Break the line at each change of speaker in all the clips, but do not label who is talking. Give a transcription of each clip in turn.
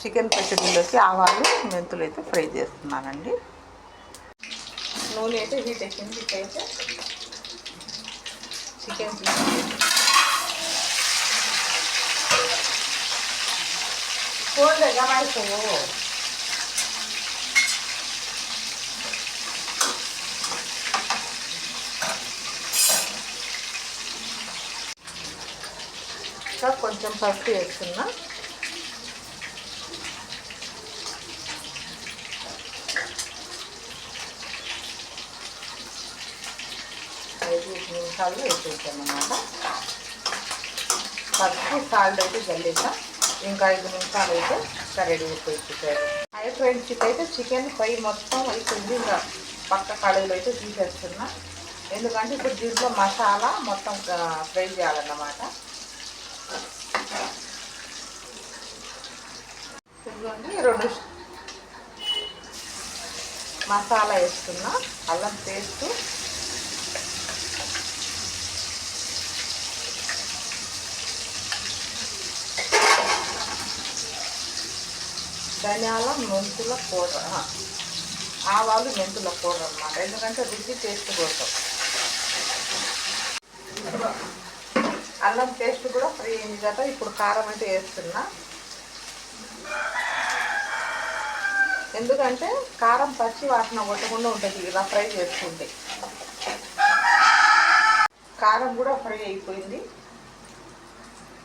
Chicken పచ్చడిలోకి ఆవాలు మెంతులు అయితే ఫ్రై చేస్తున్నానండి. నూనె అయితే హీట్ ఎక్కింది. అయితే చికెన్ ఫోన్లో గమాయిపోవు. కొంచెం పసుపు వేస్తున్నా. నిమిషాలు వేసేసాను అన్నమాట. పసుపు సాల్ట్ అయితే జల్లేసా. ఇంకా 5 నిమిషాలు అయితే రెడీ అయిపోయింది. హై ఫ్రెండ్స్ అయితే చికెన్ ఫ్రై మొత్తం అయిపోయింది. ఇంకా పక్క కడాయిలో అయితే తీసేస్తున్నా. ఎందుకంటే ఇప్పుడు దీంట్లో మసాలా మొత్తం ఫ్రై చేయాలన్నమాట. ఇదిగోండి 2 మసాలా వేస్తున్నా. అల్లం పేస్ట్, ధనియాల మెంతుల పౌడర్, ఆవాలు మెంతుల పౌడర్ అన్నమాట. ఎందుకంటే రుచి టేస్ట్ కోసం. అల్లం పేస్ట్ కూడా ఫ్రై అయింది కదా. ఇప్పుడు కారం అయితే వేస్తున్నా. ఎందుకంటే కారం పచ్చి వాసన కొట్టకుండా ఉంటుంది ఇలా ఫ్రై చేసుకుంటే. కారం కూడా ఫ్రై అయిపోయింది.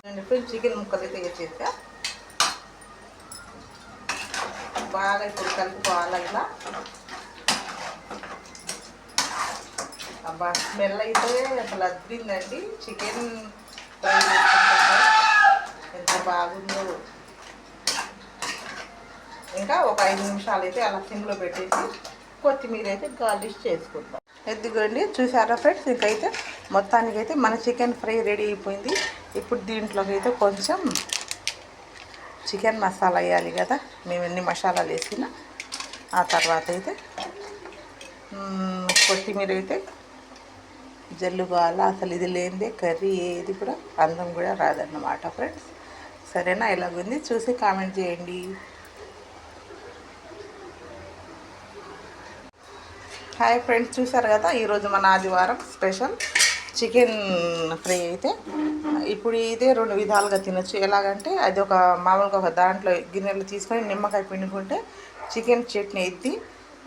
నేను ఇప్పుడు చికెన్ ముక్కలు అయితే వేసేసా. బాగా ఇప్పుడు కలుపుకోవాలి. ఇలా అబ్బా స్మెల్ అయితే అసలు అద్దిందండి. చికెన్ ఫ్రై చేసుకుంటారు ఎంత బాగుందో. ఇంకా ఒక 5 నిమిషాలు అయితే అలా సిమ్లో పెట్టేసి కొత్తిమీర అయితే గార్నిష్ చేసుకుంటాం. ఎద్దుగండి చూసారా ఫ్రెండ్స్. ఇంకైతే మొత్తానికైతే మన చికెన్ ఫ్రై రెడీ అయిపోయింది. ఇప్పుడు దీంట్లోకి అయితే కొంచెం చికెన్ మసాలా వేయాలి కదా. మేము ఎన్ని మసాలాలు వేసినా ఆ తర్వాత అయితే కొత్తిమీర అయితే జల్లుకోవాలి. అసలు ఇది లేనిదే కర్రీ ఏది కూడా అందం కూడా రాదన్నమాట ఫ్రెండ్స్. సరేనా? ఇలాగుంది చూసి కామెంట్ చేయండి. హాయ్ ఫ్రెండ్స్, చూసారు కదా ఈరోజు మన ఆదివారం స్పెషల్ చికెన్ ఫ్రై అయితే. ఇప్పుడు ఇదే 2 విధాలుగా తినొచ్చు. ఎలాగంటే అది ఒక మామూలుగా ఒక దాంట్లో గిన్నెలు తీసుకొని నిమ్మకాయ పిండుకుంటే చికెన్ చట్నీ ఎత్తి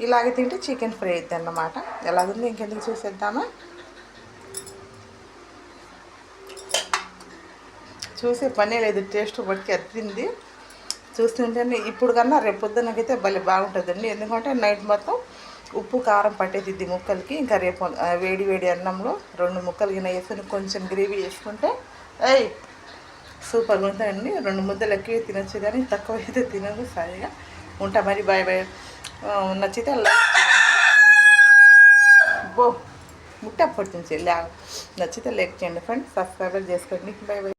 ఇలాగే తింటే చికెన్ ఫ్రై అవుతుంది అన్నమాట. ఎలాగుంది ఇంకెందుకు చూసేద్దామా. చూసే పనే లేదు. టేస్ట్ బట్టి అద్దింది. చూస్తుంటేనే ఇప్పుడు కన్నా రేపు పొద్దున్నకైతే భలే బాగుంటుందండి. ఎందుకంటే నైట్ మొత్తం ఉప్పు కారం పట్టేది ముక్కలకి. ఇంకా రేపు వేడి వేడి అన్నంలో 2 ముక్కలు గిన్నె వేసుకొని కొంచెం గ్రేవీ వేసుకుంటే సూపర్గా ఉంటుందండి. 2 ముద్దలు ఎక్కువ తినచ్చు కానీ తక్కువ అయితే తినదు. సరిగా ఉంటా మరి. Bye bye. నచ్చితే లైక్ చేయండి. ముట్ట పడుతుంది. నచ్చితే లైక్ చేయండి ఫ్రెండ్స్. సబ్స్క్రైబర్ చేసుకోండి. Bye bye.